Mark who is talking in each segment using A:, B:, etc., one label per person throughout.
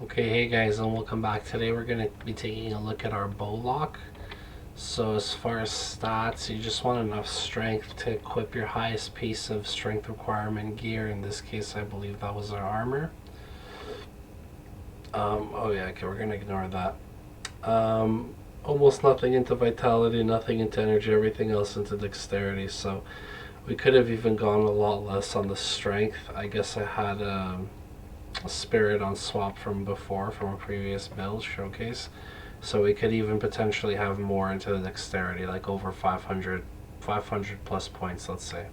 A: Okay, hey guys, and welcome back. Today we're going to be taking a look at our Bowlock. So as far as stats, you just want enough strength to equip your highest piece of strength requirement gear. In this case, I believe that was our armor. Oh yeah, okay, we're going to ignore that. Almost nothing into vitality, nothing into energy, everything else into dexterity. So we could have even gone a lot less on the strength. I guess I had a spirit on swap from before, from a previous build showcase, so we could even potentially have more into the dexterity, like over 500 plus points, let's say.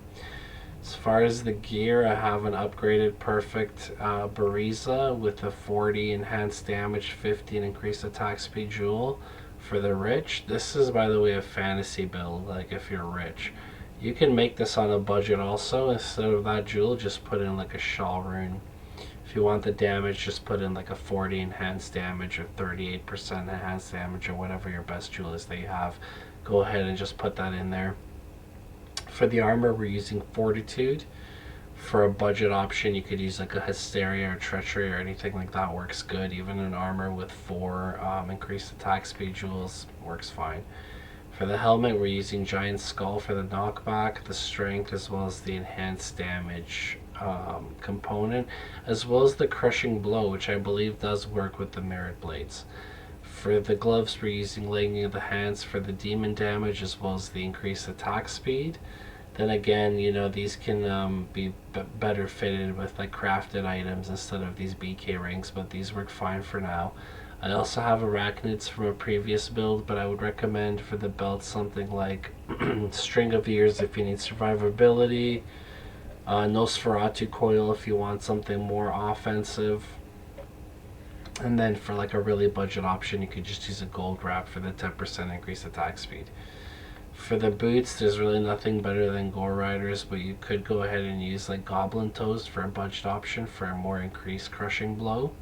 A: As far as the gear, I have an upgraded perfect Buriza with a 40 enhanced damage, 50 increased attack speed jewel for the rich. This is, by the way, a fantasy build. Like, if you're rich, you can make this on a budget also. Instead of that jewel, just put in like a shawl rune. If you want the damage, just put in like a 40 enhanced damage or 38% enhanced damage or whatever your best jewel is that you have. Go ahead and just put that in there. For the armor, we're using Fortitude. For a budget option, you could use like a Hysteria or Treachery or anything like that. Works good. Even an armor with 4 increased attack speed jewels works fine. For the helmet, we're using Giant Skull for the knockback, the strength, as well as the enhanced damage component, as well as the crushing blow, which I believe does work with the merit blades. For the gloves, we're using legging of the hands for the demon damage, as well as the increased attack speed. Then again, you know, these can be better fitted with like crafted items instead of these BK rings, but these work fine for now. I also have arachnids from a previous build, but I would recommend for the belt something like String of Ears if you need survivability, Nosferatu Coil if you want something more offensive, and then for like a really budget option, you could just use a gold wrap for the 10% increased attack speed. For the boots, there's really nothing better than Gore Riders, but you could go ahead and use like Goblin Toes for a budget option for a more increased crushing blow.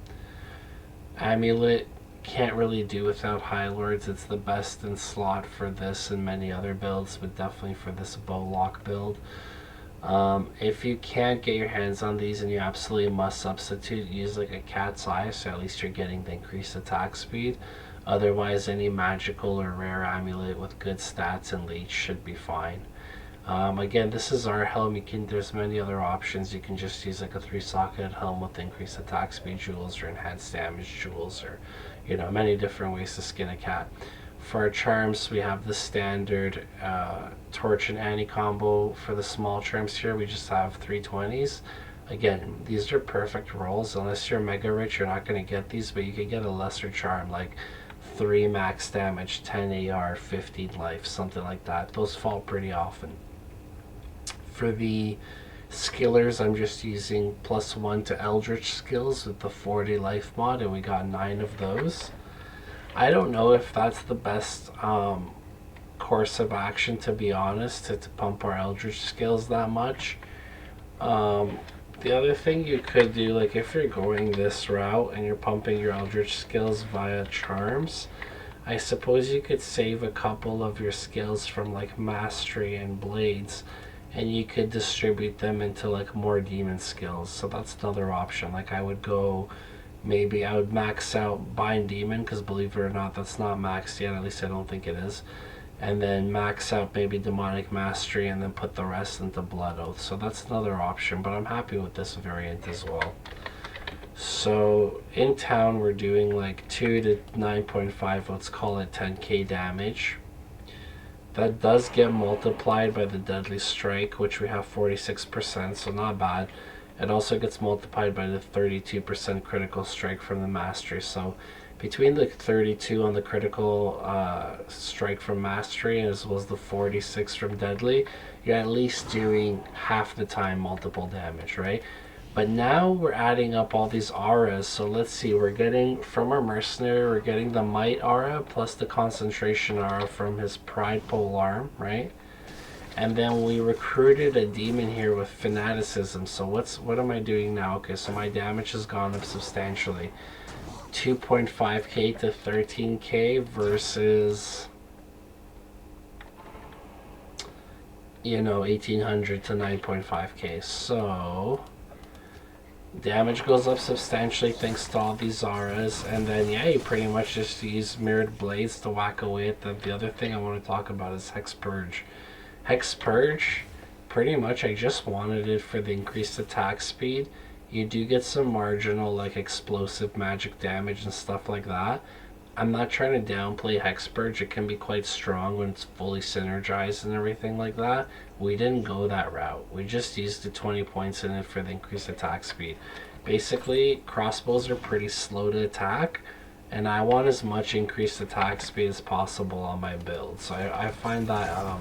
A: Amulet, can't really do without High Lords. It's the best in slot for this and many other builds, but definitely for this Bowlock build. If you can't get your hands on these and you absolutely must substitute, use like a cat's eye, so at least you're getting the increased attack speed. Otherwise, any magical or rare amulet with good stats and leech should be fine. Again, this is our helm. There's many other options. You can just use like a 3-socketed helm with increased attack speed jewels or enhanced damage jewels, or many different ways to skin a cat. For our charms, we have the standard torch and Annie combo. For the small charms here, we just have 320s. Again, these are perfect rolls. Unless you're mega rich, you're not going to get these, but you could get a lesser charm like 3 max damage, 10 AR, 15 life, something like that. Those fall pretty often. For the skillers, I'm just using +1 to Eldritch skills with the 40 life mod, and we got 9 of those. I don't know if that's the best course of action, to be honest, to pump our Eldritch skills that much. The other thing you could do, like if you're going this route and you're pumping your Eldritch skills via charms, I suppose you could save a couple of your skills from like Mastery and Blades, and you could distribute them into like more demon skills. So that's another option. Like I would max out Bind Demon, because believe it or not, that's not maxed yet, at least I don't think it is. And then max out maybe Demonic Mastery and then put the rest into Blood Oath. So that's another option, but I'm happy with this variant as well. So in town, we're doing like 2 to 9.5, let's call it 10k damage. That does get multiplied by the Deadly Strike, which we have 46%, so not bad. It also gets multiplied by the 32% critical strike from the Mastery. So between the 32 on the critical strike from Mastery as well as the 46 from Deadly, you're at least doing half the time multiple damage, right? But now we're adding up all these auras. So let's see, we're getting from our mercenary, we're getting the Might aura plus the concentration aura from his Pride pole arm, right? And then we recruited a demon here with fanaticism. So what am I doing now? Okay, so my damage has gone up substantially. 2.5k to 13k versus 1800 to 9.5k. So Damage goes up substantially thanks to all these auras, and then yeah, you pretty much just use mirrored blades to whack away at them. The other thing I want to talk about is Hex Purge. Hex Purge, pretty much I just wanted it for the increased attack speed. You do get some marginal like explosive magic damage and stuff like that. I'm not trying to downplay Hex Purge. It can be quite strong when it's fully synergized and everything like that. We didn't go that route. We just used the 20 points in it for the increased attack speed. Basically, crossbows are pretty slow to attack, and I want as much increased attack speed as possible on my build. So I find that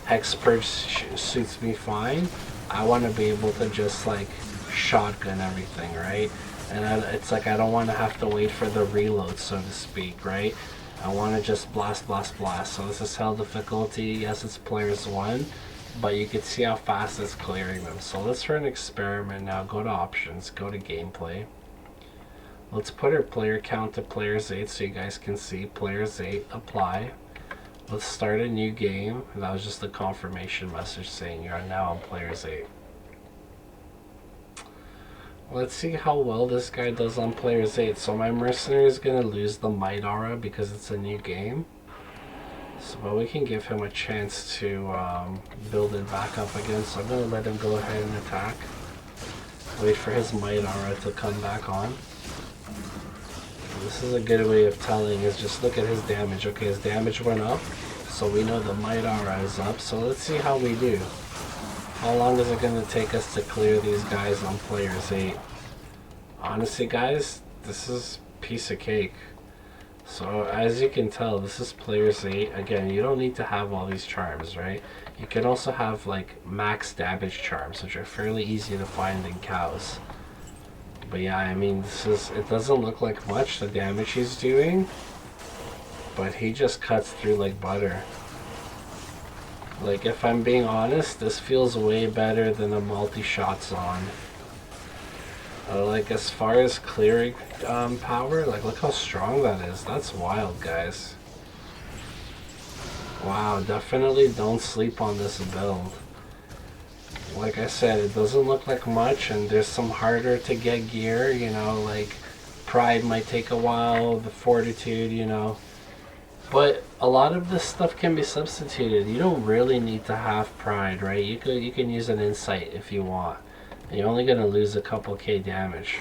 A: Hex Purge suits me fine. I want to be able to just like shotgun everything, right? And it's like I don't want to have to wait for the reload, so to speak, right? I want to just blast, blast, blast. So this is hell difficulty. Yes, it's players 1, but you can see how fast it's clearing them. So let's run an experiment now. Go to options, go to gameplay. Let's put our player count to players 8 so you guys can see. Players 8, apply. Let's start a new game. That was just a confirmation message saying you're now on players 8. Let's see how well this guy does on players 8. So my mercenary is going to lose the might aura because it's a new game. So, but we can give him a chance to build it back up again. So I'm going to let him go ahead and attack. Wait for his might aura to come back on. This is a good way of telling is just look at his damage. Okay, his damage went up. So we know the might aura is up. So let's see how we do. How long is it going to take us to clear these guys on players 8? Honestly, guys, this is piece of cake. So as you can tell, this is players 8. Again, you don't need to have all these charms, right? You can also have like max damage charms, which are fairly easy to find in cows. But yeah, I mean, it doesn't look like much, the damage he's doing. But he just cuts through like butter. Like, if I'm being honest, this feels way better than a multi-shot zone. Like, as far as clearing power, like, look how strong that is. That's wild, guys. Wow, definitely don't sleep on this build. Like I said, it doesn't look like much, and there's some harder to get gear, you know, like, Pride might take a while, the Fortitude, you know. But a lot of this stuff can be substituted. You don't really need to have Pride, right? You can use an Insight if you want. And you're only going to lose a couple K damage.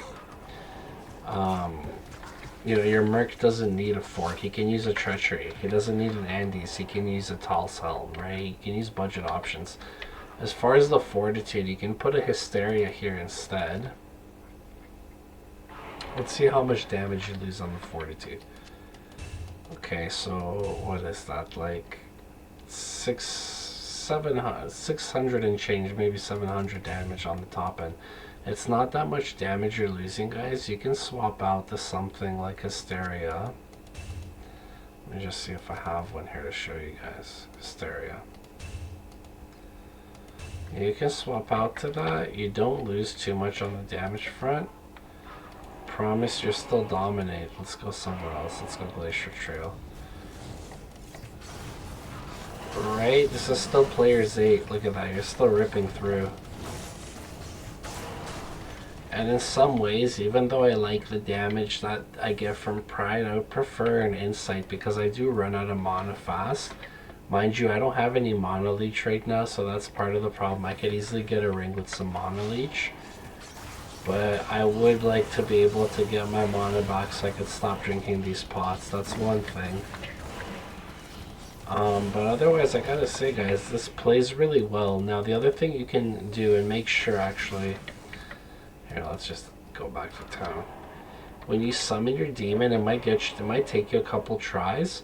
A: You know, your Merc doesn't need a Fork. He can use a Treachery. He doesn't need an Andes. He can use a Tal's Helm, right? He can use budget options. As far as the Fortitude, you can put a Hysteria here instead. Let's see how much damage you lose on the Fortitude. Okay, so what is that, like 600 and change, maybe 700 damage on the top end. It's not that much damage you're losing, guys. You can swap out to something like Hysteria. Let me just see if I have one here to show you guys. Hysteria. You can swap out to that. You don't lose too much on the damage front. Promise you're still dominate. Let's go somewhere else. Let's go Glacier Trail. Right? This is still players 8. Look at that. You're still ripping through. And in some ways, even though I like the damage that I get from Pride, I would prefer an Insight because I do run out of mana fast. Mind you, I don't have any Mana Leech right now, so that's part of the problem. I could easily get a ring with some Mana Leech. But I would like to be able to get my mana back so I could stop drinking these pots. That's one thing. But otherwise, I gotta say, guys, this plays really well. Now, the other thing you can do, and make sure, actually... Here, let's just go back to town. When you summon your demon, it might take you a couple tries.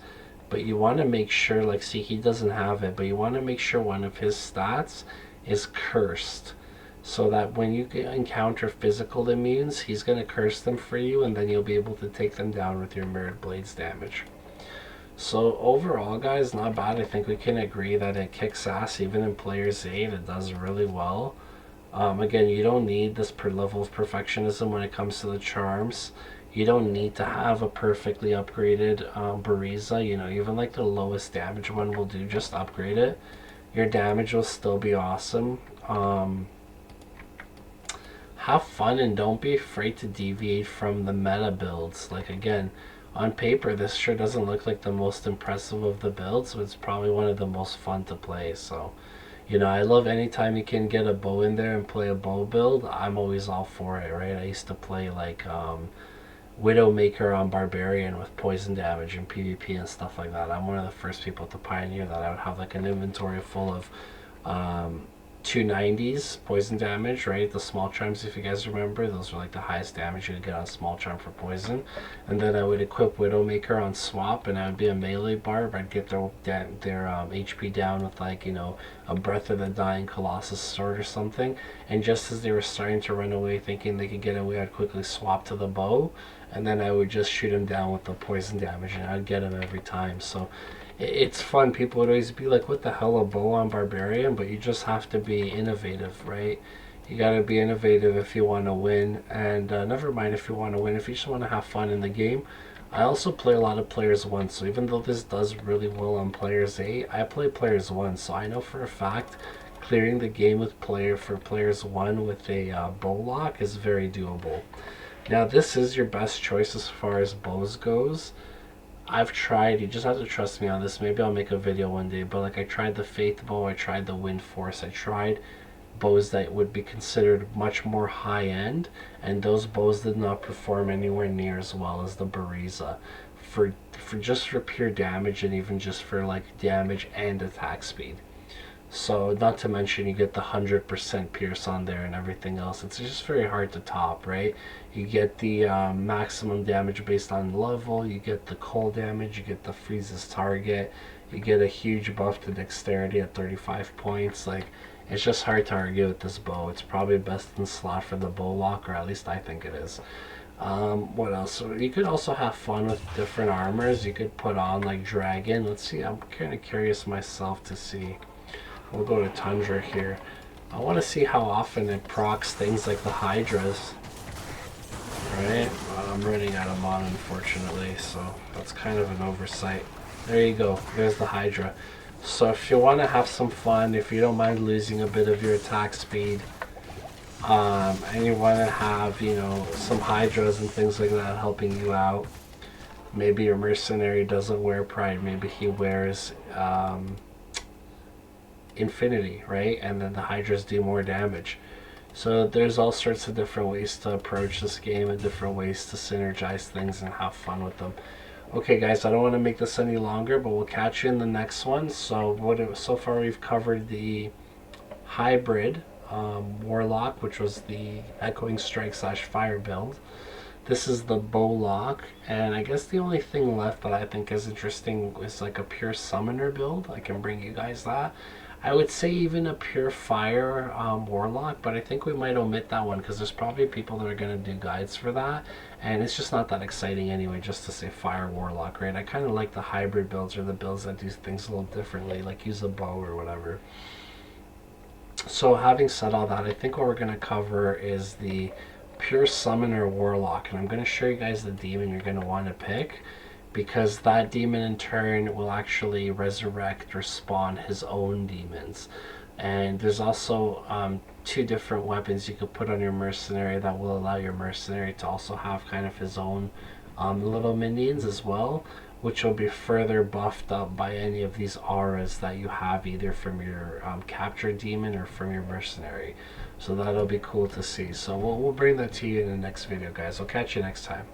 A: But you want to make sure, like, see, he doesn't have it. But you want to make sure one of his stats is cursed. So that when you encounter physical immunes, he's going to curse them for you, and then you'll be able to take them down with your Mirrored Blades damage. So overall, guys, not bad. I think we can agree that it kicks ass. Even in players 8, it does really well. Again, you don't need this per level of perfectionism when it comes to the charms. You don't need to have a perfectly upgraded Buriza. You know, even like the lowest damage one will do. Just upgrade it. Your damage will still be awesome. have fun and don't be afraid to deviate from the meta builds. Like, again, on paper, this sure doesn't look like the most impressive of the builds, but it's probably one of the most fun to play. So, you know, I love anytime you can get a bow in there and play a bow build. I'm always all for it, right? I used to play like Widowmaker on Barbarian with poison damage and PvP and stuff like that. I'm one of the first people to pioneer that. I would have like an inventory full of 290s poison damage, right? The small charms, if you guys remember, those were like the highest damage you could get on small charm for poison. And then I would equip Widowmaker on swap, and I would be a melee barb. I'd get their HP down with, like, you know, a Breath of the Dying Colossus sword or something. And just as they were starting to run away, thinking they could get away, I'd quickly swap to the bow, and then I would just shoot him down with the poison damage, and I'd get him every time. So it's fun. People would always be like, what the hell, a bow on Barbarian? But you just have to be innovative, right? You gotta be innovative if you want to win. And never mind if you want to win, if you just want to have fun in the game. I also play a lot of players 1, so even though this does really well on players 8, I play players 1, so I know for a fact clearing the game with players 1 with a Bowlock is very doable. Now, this is your best choice as far as bows goes. I've tried, you just have to trust me on this, maybe I'll make a video one day, but like I tried the Faith Bow, I tried the Wind Force, I tried bows that would be considered much more high end, and those bows did not perform anywhere near as well as the Buriza for just for pure damage, and even just for like damage and attack speed. So not to mention you get the 100% pierce on there and everything else. It's just very hard to top, right? You get the maximum damage based on level, you get the cold damage, you get the freezes target, you get a huge buff to dexterity at 35 points. Like, it's just hard to argue with this bow. It's probably best in slot for the Bowlock, or at least I think it is. What else? So you could also have fun with different armors. You could put on like Dragon. Let's see, I'm kind of curious myself to see. We'll go to Tundra here. I want to see how often it procs things like the Hydras. Right? I'm running out of mana, unfortunately, so that's kind of an oversight. There you go. There's the Hydra. So if you want to have some fun, if you don't mind losing a bit of your attack speed, and you want to have, you know, some Hydras and things like that helping you out, maybe your mercenary doesn't wear Pride, maybe he wears Infinity, right? And then the Hydras do more damage. So there's all sorts of different ways to approach this game and different ways to synergize things and have fun with them. Okay guys, I don't want to make this any longer, but we'll catch you in the next one. So far we've covered the hybrid Warlock, which was the Echoing Strike / Fire build. This is the Bowlock, and I guess the only thing left that I think is interesting is like a pure summoner build. I can bring you guys that. I would say even a pure fire Warlock, but I think we might omit that one because there's probably people that are going to do guides for that, and it's just not that exciting anyway just to say fire Warlock, right? I kind of like the hybrid builds, or the builds that do things a little differently, like use a bow or whatever. So having said all that, I think what we're going to cover is the pure summoner Warlock, and I'm going to show you guys the demon you're going to want to pick, because that demon in turn will actually resurrect or spawn his own demons. And there's also 2 different weapons you could put on your mercenary that will allow your mercenary to also have kind of his own little minions as well, which will be further buffed up by any of these auras that you have either from your captured demon or from your mercenary. So that'll be cool to see. So we'll bring that to you in the next video, guys. I'll catch you next time.